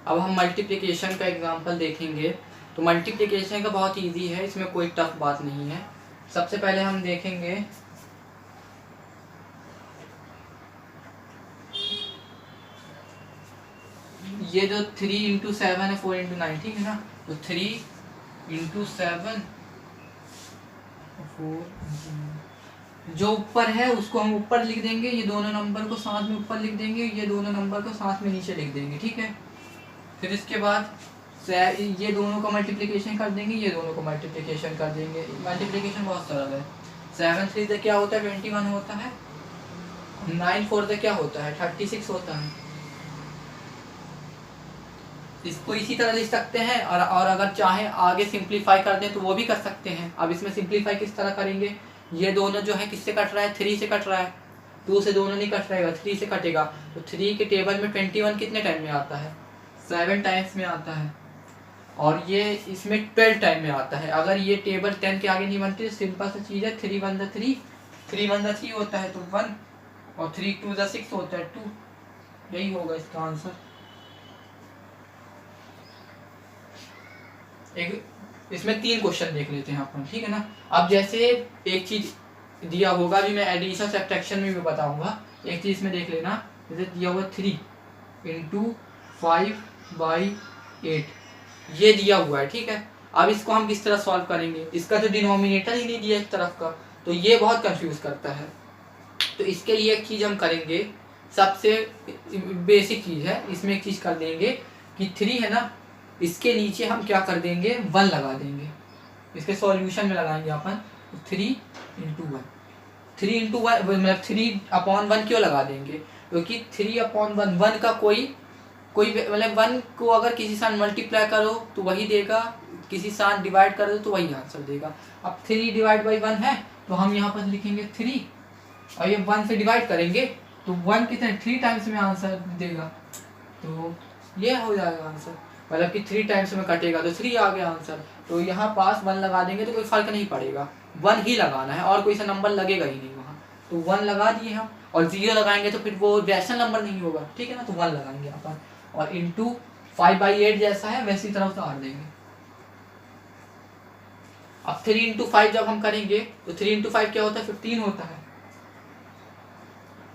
अब हम मल्टीप्लिकेशन का एग्जांपल देखेंगे। तो मल्टीप्लिकेशन का बहुत इजी है, इसमें कोई टफ बात नहीं है। सबसे पहले हम देखेंगे ये जो 3 × 7 है 4 × 9, ठीक है ना। तो 3 × 7 4 जो ऊपर है उसको हम ऊपर लिख देंगे, ये दोनों नंबर को साथ में ऊपर लिख देंगे, ये दोनों नंबर को साथ में नीचे लिख देंगे, ठीक है। फिर इसके बाद ये दोनों का मल्टीप्लिकेशन कर देंगे, ये दोनों को मल्टीप्लिकेशन कर देंगे। मल्टीप्लिकेशन बहुत सरल है। 7 3 से क्या होता है 21 होता है, 9 4 से क्या होता है 36 होता है। इसको इसी तरह लिख सकते हैं और अगर चाहे आगे सिंप्लीफाई कर दें तो वो भी कर सकते हैं। अब इसमें सिंप्लीफाई किस तरह करेंगे, ये दोनों जो है किससे कट रहा है 3 से कट रहा है, 2 से दोनों नहीं कट रहेगा 3 से कटेगा। तो 3 के टेबल में 21 कितने टाइम में आता है 7 टाइम्स में आता है, और ये इसमें 12 टाइम में आता है। अगर ये टेबल 10 के आगे नहीं बनती तो सिंपल सी चीज़ है 3 1 3 3 1 3 होता है तो 1 और 3 2 6 होता है 2, यही होगा इसका आंसर। एक इसमें 3 क्वेश्चन देख लेते हैं अपन, ठीक है ना। अब जैसे एक चीज दिया होगा, अभी मैं एडिशन सब्ट्रैक्शन में भी बताऊंगा। एक चीज इसमें देख लेना, जैसे दिया हुआ 3 × 5/8 ये दिया हुआ है, ठीक है। अब इसको हम किस तरह सॉल्व करेंगे, इसका जो डिनोमिनेटर ही नहीं दिया एक तरफ का, तो ये बहुत कंफ्यूज करता है। तो इसके लिए एक चीज हम करेंगे, सबसे बेसिक चीज है, इसमें एक चीज कर देंगे कि 3 है ना, इसके नीचे हम क्या कर देंगे 1 लगा देंगे, इसके सॉल्यूशन में लगाएंगे अपन 3 × 1। 3 × 1 मतलब 3/1 क्यों लगा देंगे, क्योंकि 3/1 1 का कोई मतलब 1 को अगर किसी साथ मल्टीप्लाई करो तो वही देगा, किसी साथ डिवाइड कर दो तो वही आंसर देगा। अब 3/1 है तो हम यहाँ पर लिखेंगे 3 और ये 1 से डिवाइड करेंगे तो 1 कितने 3 टाइम्स में आंसर देगा, तो ये हो जाएगा आंसर। मतलब कि 3 टाइम्स में कटेगा तो 3 आ गया आंसर। तो यहाँ पास 1 लगा देंगे तो कोई फर्क नहीं पड़ेगा, 1 ही लगाना है और कोई सा नंबर लगेगा ही नहीं वहाँ। तो 1 लगा दिए हम, और 0 लगाएंगे तो फिर वो रैशनल नंबर नहीं होगा, ठीक है ना। तो 1 लगाएंगे अपन, और इंटू 5/8 जैसा है वैसी तरह उतार देंगे। अब 3 × 5 जब हम करेंगे तो 3 × 5 क्या होता है 15 होता है,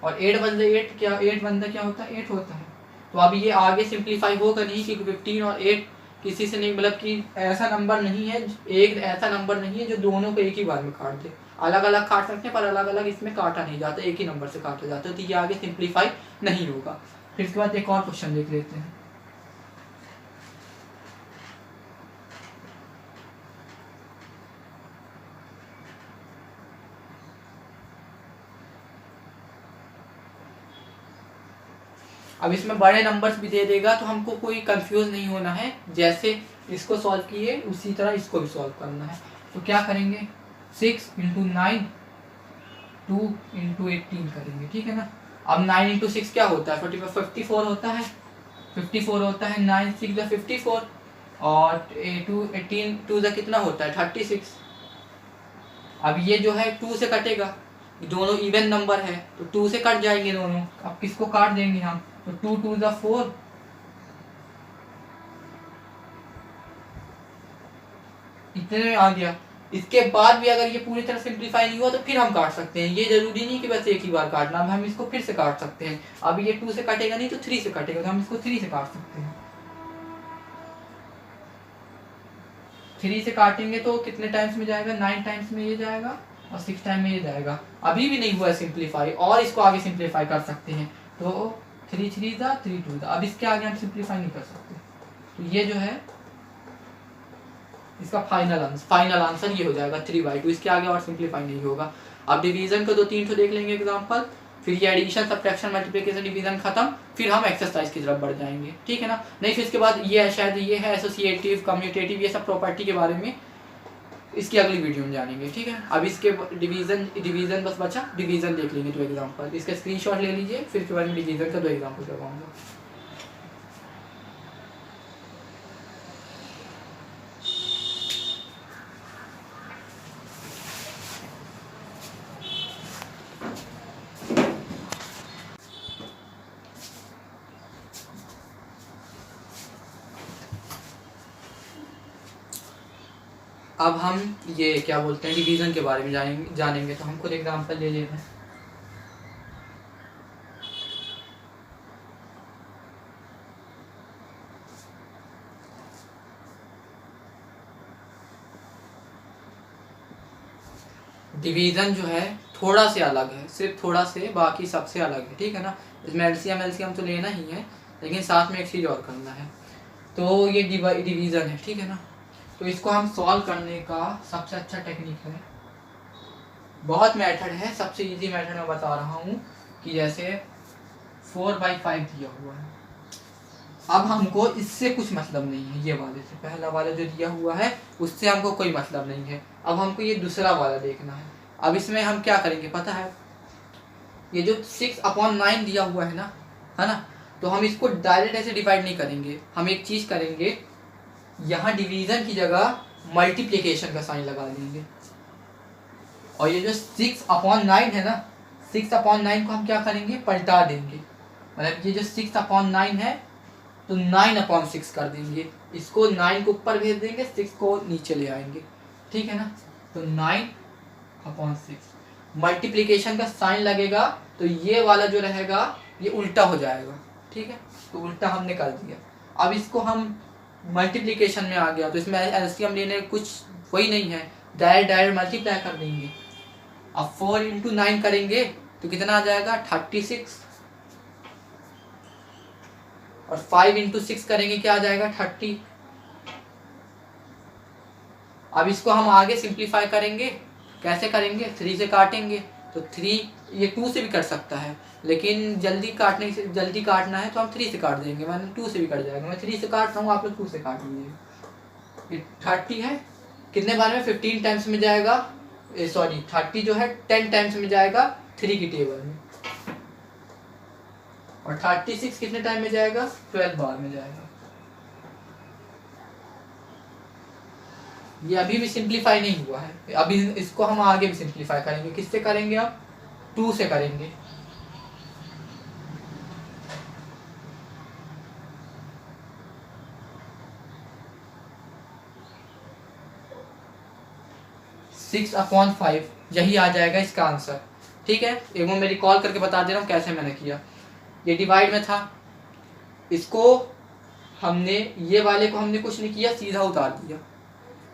और 8 1 8 क्या 8 1 क्या होता है 8 होता है। तो अब ये आगे सिंप्लीफाई होगा नहीं, क्योंकि 15 और 8 किसी से नहीं, मतलब कि ऐसा नंबर नहीं है, एक ऐसा नंबर नहीं है जो दोनों को एक ही बार में काट दे। अलग अलग काट सकते हैं पर अलग अलग इसमें काटा नहीं जाता, एक ही नंबर से काटा जाता है, तो ये आगे सिंप्लीफाई नहीं होगा। फिर इसके बाद एक और क्वेश्चन देख लेते हैं। अब इसमें बड़े नंबर्स भी दे देगा तो हमको कोई कंफ्यूज नहीं होना है, जैसे इसको सॉल्व किए उसी तरह इसको भी सॉल्व करना है। तो क्या करेंगे 6 × 9 2 × 18 करेंगे, ठीक है ना। अब 9 × 6 क्या होता है 54 होता है, 54 होता है, 9 6 54 और 2 18 2 कितना होता है 36। अब ये जो है 2 से कटेगा, दोनों इवन नंबर है तो 2 से कट जाएंगे दोनों। अब किसको काट देंगे हम, तो 2 2 4 इतने में आ गया। इसके बाद भी अगर ये पूरी तरह सिंप्लीफाई नहीं हुआ तो फिर हम काट सकते हैं, ये जरूरी नहीं कि बस एक ही बार काटना, हम इसको फिर से काट सकते हैं। अब ये 2 से कटेगा नहीं तो 3 से कटेगा, तो हम इसको 3 से काट सकते हैं। 3 से काटेंगे तो कितने टाइम्स में जाएगा 9 टाइम्स में ये जाएगा और 6 टाइम में ये जाएगा। अभी भी नहीं हुआ सिंप्लीफाई, और इसको आगे सिंप्लीफाई कर सकते हैं। तो 3 3 3 2, अब इसके आगे हम सिंप्लीफाई नहीं कर सकते। तो ये जो है इसका फाइनल आंसर ये हो जाएगा 3/2, इसके आगे और सिंप्लीफाई नहीं होगा। अब डिवीजन को 2-3 ठो देख लेंगे एग्जांपल, फिर ये एडिशन सब्ट्रैक्शन मल्टीप्लिकेशन डिवीजन खत्म, फिर हम एक्सरसाइज की तरफ बढ़ जाएंगे, ठीक है ना। नहीं फिर इसके बाद ये है शायद ये है एसोसिएटिव कम्यूटेटिव, ये सब प्रॉपर्टी के बारे में इसकी अगली वीडियो में जानेंगे, ठीक है। अब इसके डिवीजन बस बचा, डिवीजन देख लेंगे 2 एग्जाम्पल, इसका स्क्रीनशॉट ले लीजिए, फिर इसके बाद में डिवीजन का 2 एग्जाम्पल करवाऊंगा। अब हम ये क्या बोलते हैं डिवीज़न के बारे में जानेंगे। तो हम खुद एग्जांपल ले रहे हैं। डिवीज़न जो है थोड़ा से अलग है, सिर्फ थोड़ा से, बाकी सबसे अलग है, ठीक है ना। इसमें एलसीएम तो लेना ही है, लेकिन साथ में एक चीज़ और करना है। तो ये डिवीज़न है, ठीक है ना। तो इसको हम सॉल्व करने का सबसे अच्छा टेक्निक है, बहुत मेथड है, सबसे इजी मेथड मैं बता रहा हूँ कि जैसे 4/5 दिया हुआ है। अब हमको इससे कुछ मतलब नहीं है, ये वाले से, पहला वाला जो दिया हुआ है उससे हमको कोई मतलब नहीं है। अब हमको ये दूसरा वाला देखना है। अब इसमें हम क्या करेंगे पता है, ये जो 6/9 दिया हुआ है ना, तो हम इसको डायरेक्ट ऐसे डिवाइड नहीं करेंगे। हम एक चीज़ करेंगे, यहाँ डिवीज़न की जगह मल्टीप्लिकेशन का साइन लगा देंगे। और ये जो 6/9 है ना, 6/9 को हम क्या करेंगे, पलटा देंगे। मतलब ये जो 6/9 है तो 9/6 कर देंगे। इसको 9 को ऊपर भेज देंगे, 6 को नीचे ले आएंगे, ठीक है ना। तो 9/6 मल्टीप्लिकेशन का साइन लगेगा, तो ये वाला जो रहेगा ये उल्टा हो जाएगा, ठीक है। तो उल्टा हमने कर दिया। अब इसको हम मल्टीप्लिकेशन में आ गया, तो इसमें एलसीएम लेने कुछ वही नहीं है, डायरेक्ट मल्टीप्लाई कर देंगे। अब 4 × 9 करेंगे तो कितना आ जाएगा, 36। और 5 × 6 करेंगे क्या आ जाएगा, 30। अब इसको हम आगे सिंप्लीफाई करेंगे, कैसे करेंगे, 3 से काटेंगे। तो 3, ये 2 से भी कट सकता है, लेकिन जल्दी काटना है तो हम 3 से काट देंगे, मैंने 2 से भी कट जाएगा। मैं 3 से काट रहा हूँ, आप लोग 2 से काट लीजिए। ये 30 है, कितने बार में, 15 टाइम्स में जाएगा, सॉरी 30 जो है 10 टाइम्स में जाएगा 3 की टेबल में। और 36 कितने टाइम में जाएगा, 12 बार में जाएगा। ये अभी भी सिंप्लीफाई नहीं हुआ है, अभी इसको हम आगे भी सिंप्लीफाई करेंगे। किससे करेंगे, अब 2 से करेंगे। सिक्स अपॉन 5 यही आ जाएगा इसका आंसर, ठीक है। एक बार मैं रिकॉल करके बता दे रहा हूँ कैसे मैंने किया। ये डिवाइड में था, इसको हमने, ये वाले को हमने कुछ नहीं किया, सीधा उतार दिया।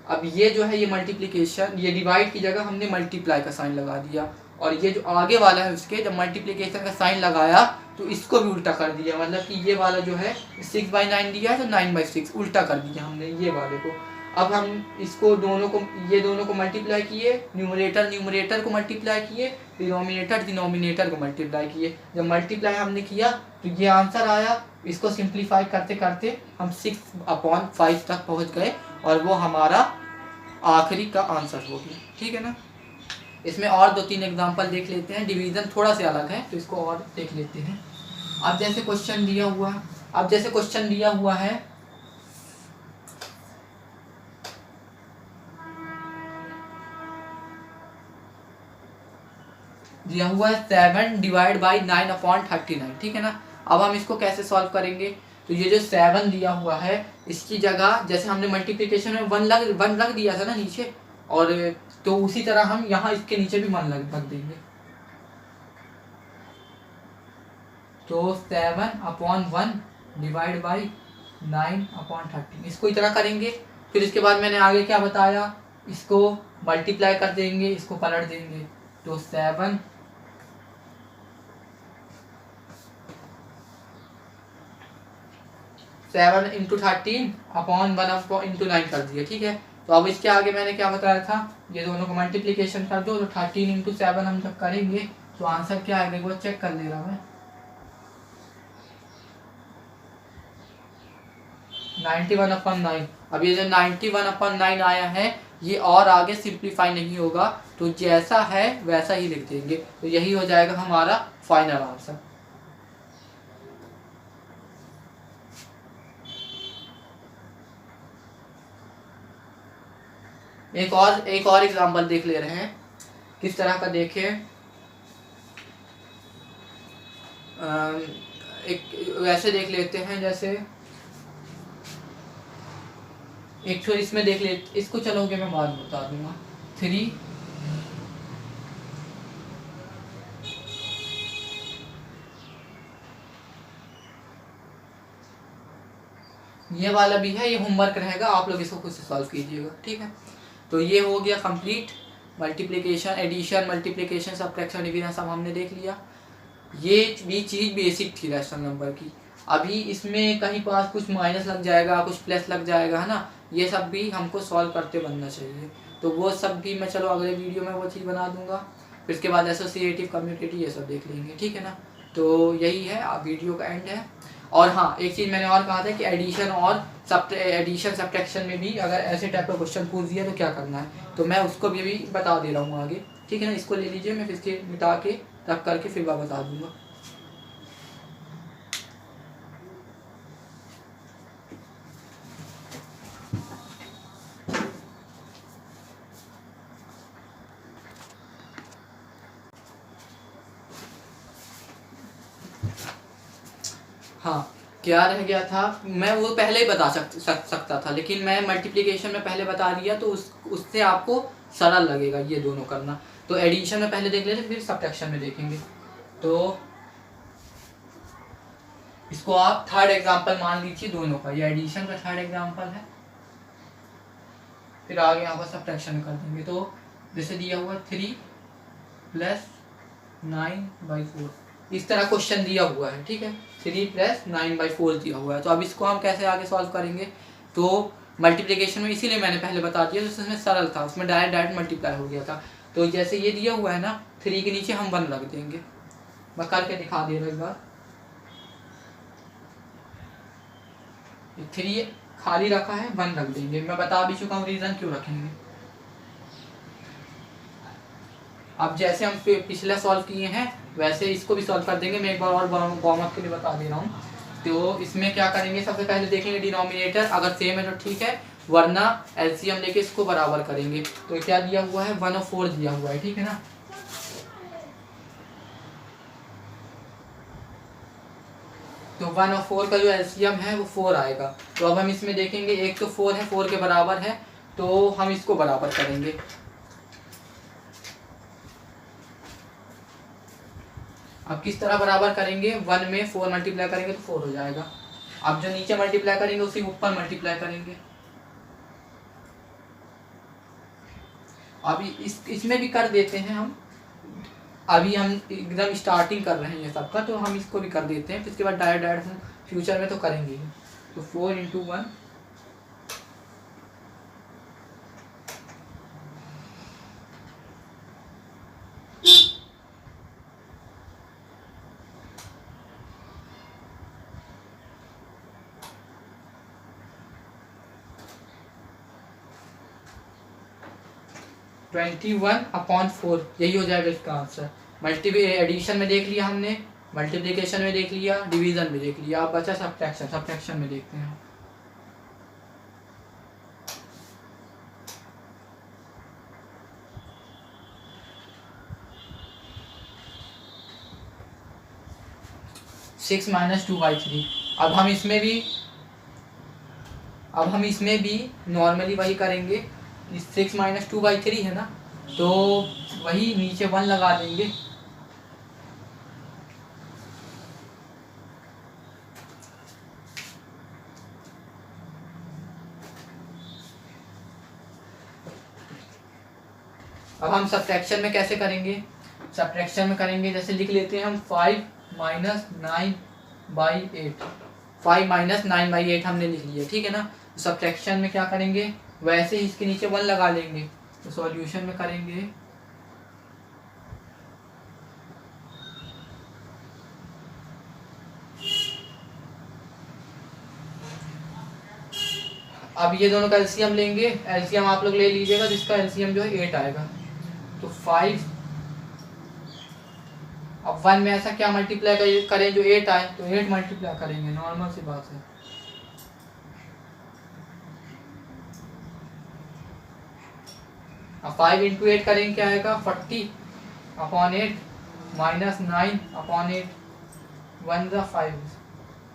अब ये जो है ये मल्टीप्लिकेशन, ये डिवाइड की जगह हमने मल्टीप्लाई का साइन लगा दिया। और ये जो आगे वाला है उसके जब मल्टीप्लिकेशन का साइन लगाया तो इसको भी उल्टा कर दिया। मतलब कि ये वाला जो है 6/9 दिया है तो 9/6 उल्टा कर दिया हमने ये वाले को। अब हम इसको दोनों को, ये दोनों को मल्टीप्लाई किए, न्यूमरेटर को मल्टीप्लाई किए, डिनोमिनेटर को मल्टीप्लाई किए। जब मल्टीप्लाई हमने किया तो ये आंसर आया। इसको सिंप्लीफाई करते करते हम 6/5 तक पहुंच गए और वो हमारा आखिरी का आंसर हो गया, ठीक है ना। इसमें और 2-3 एग्जांपल देख लेते हैं, डिवीज़न थोड़ा सा अलग है तो इसको और देख लेते हैं। अब जैसे क्वेश्चन दिया हुआ है दिया हुआ है 7/9/39, ठीक है ना। अब हम इसको कैसे सॉल्व करेंगे, तो ये जो 7 दिया हुआ है इसकी जगह जैसे हमने मल्टीप्लिकेशन में 1 रख दिया था ना नीचे, और तो उसी तरह हम यहाँ इसके नीचे भी 1 रख देंगे। तो 7/1 डिवाइड बाई 9/30 इसको इतना करेंगे। फिर इसके बाद मैंने आगे क्या बताया, इसको मल्टीप्लाई कर देंगे, इसको पलट देंगे। तो 7 × 13/1/9 कर दिया, ठीक है। तो अब इसके आगे मैंने क्या बताया था, ये दोनों को मल्टीप्लिकेशन कर दो। तो 13 × 7 हम जब करेंगे तो आंसर क्या आएगा, वो चेक कर ले रहा मैं, 91/9। अब ये जो 91/9 आया है ये और आगे सिंप्लीफाई नहीं होगा, तो जैसा है वैसा ही लिख देंगे। तो यही हो जाएगा हमारा फाइनल आंसर। एक और एग्जांपल देख ले रहे हैं, किस तरह का देखें। एक वैसे देख लेते हैं, जैसे एक छोर इसमें देख ले, इसको चलोगे मैं बाद में बता दूंगा। 3 ये वाला भी है, ये होमवर्क रहेगा, आप लोग इसको खुद से सॉल्व कीजिएगा, ठीक है। तो ये हो गया complete, multiplication, addition, multiplication, subtraction, division सब हमने देख लिया। ये भी चीज़ बेसिक थी रैशनल नंबर की। अभी इसमें कहीं पास कुछ माइनस लग जाएगा, कुछ प्लस लग जाएगा, है ना, ये सब भी हमको सॉल्व करते बनना चाहिए। तो वो सब भी मैं चलो अगले वीडियो में वो चीज़ बना दूंगा। फिर उसके बाद एसोसिएटिव, कम्यूटेटिव, ये सब देख लेंगे, ठीक है ना। तो यही है, वीडियो का एंड है। और हाँ, एक चीज़ मैंने और कहा था कि एडिशन और एडिशन सब्ट्रैक्शन में भी अगर ऐसे टाइप का क्वेश्चन पूछ दिया तो क्या करना है, तो मैं उसको भी अभी बता दे रहा हूँ आगे, ठीक है ना। इसको ले लीजिए, मैं इसके मिटा के रख करके फिर मैं बता दूंगा। हाँ, क्या रह गया था, मैं वो पहले ही बता सकता था, लेकिन मैं मल्टीप्लिकेशन में पहले बता दिया तो उससे आपको सरल लगेगा ये दोनों करना। तो एडिशन में पहले देख लेते, फिर सब्ट्रैक्शन में देखेंगे। तो इसको आप थर्ड एग्जांपल मान लीजिए दोनों का, ये एडिशन का थर्ड एग्जांपल है, फिर आगे यहाँ पर सब्ट्रैक्शन कर देंगे। तो जैसे दिया हुआ 3 + 9/4, इस तरह क्वेश्चन दिया हुआ है, ठीक है। 3 + 9/4 दिया हुआ है। तो अब इसको हम कैसे आगे सॉल्व करेंगे, तो मल्टीप्लिकेशन में इसीलिए मैंने पहले बता दिया, तो उसमें सरल था, उसमें डायरेक्ट मल्टीप्लाई हो गया था। तो जैसे ये दिया हुआ है ना, 3 के नीचे हम 1 रख देंगे, मैं करके दिखा दे रहा एक बार। 3 खाली रखा है, 1 रख देंगे, मैं बता भी चुका हूँ रीज़न क्यों रखेंगे। अब जैसे हम पिछला सॉल्व किए हैं वैसे इसको भी सॉल्व कर देंगे। मैं एक बार और वार्म अप के लिए बता दे रहा हूँ। तो इसमें क्या करेंगे, सबसे पहले देखेंगे डिनोमिनेटर, अगर सेम है तो ठीक है, वरना एलसीएम लेके इसको बराबर करेंगे। तो क्या दिया हुआ है, 1 और 4 दिया हुआ है, ठीक है ना। तो 1 और 4 का जो एलसीएम है वो 4 आएगा। तो अब हम इसमें देखेंगे, एक तो 4 है, 4 के बराबर है, तो हम इसको बराबर करेंगे। अब किस तरह बराबर करेंगे, 1 में 4 मल्टीप्लाई करेंगे तो 4 हो जाएगा। अब जो नीचे मल्टीप्लाई करेंगे उसी ऊपर मल्टीप्लाई करेंगे। अभी इसमें भी कर देते हैं हम, अभी हम एकदम स्टार्टिंग कर रहे हैं सबका, तो हम इसको भी कर देते हैं, फिर इसके बाद डायरेक्ट हम फ्यूचर में तो करेंगे ही। तो 4 × 1 21/4, यही हो जाएगा इसका आंसर। एडिशन में देख लिया हमने, मल्टीप्लिकेशन में देख लिया, डिवीजन में देख लिया, अब बचा सब्ट्रैक्शन। सब्ट्रैक्शन में देखते हैं। सिक्स - 2/3। अब हम इसमें भी नॉर्मली वही करेंगे। 6 - 2/3 है ना, तो वही नीचे 1 लगा देंगे। अब हम सब्ट्रैक्शन में कैसे करेंगे, सब्ट्रैक्शन में करेंगे जैसे लिख लेते हैं हम 5 - 9/8। 5 - 9/8 हमने लिख लिया, ठीक है ना। सब्ट्रैक्शन में क्या करेंगे, वैसे ही इसके नीचे 1 लगा लेंगे। तो सॉल्यूशन में करेंगे, अब ये दोनों का एलसीएम लेंगे। एलसीएम आप लोग ले लीजिएगा, जिसका एलसीएम जो है 8 आएगा। तो 5, अब 1 में ऐसा क्या मल्टीप्लाई करें जो 8 आए, तो 8 मल्टीप्लाई करेंगे, नॉर्मल सी बात है। अब 5 × 8 करेंगे, क्या आएगा, 40/8 -9/8, 1 × 5।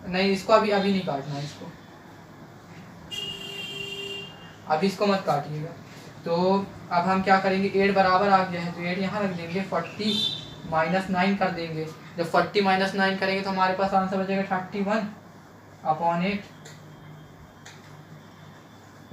नहीं, इसको अभी नहीं काटना है इसको। अब इसको मत काटिएगा। तो अब हम क्या करेंगे, 8 बराबर आ गया है तो 8 यहाँ रख देंगे, 40 माइनस 9 कर देंगे। जब 40 माइनस 9 करेंगे तो हमारे पास आंसर बचेगा 31/8।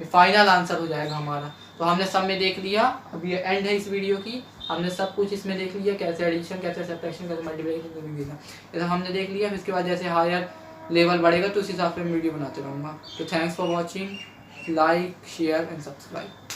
फाइनल आंसर हो जाएगा हमारा। तो हमने सब में देख लिया, अब ये एंड है इस वीडियो की। हमने सब कुछ इसमें देख लिया, कैसे एडिशन, कैसे सब्ट्रैक्शन, कैसे मल्टीप्लिकेशन देना, ये सब हमने देख लिया। फिर इसके बाद जैसे हायर लेवल बढ़ेगा तो उस हिसाब से वीडियो बनाते रहूँगा। तो thanks for watching, like share and subscribe.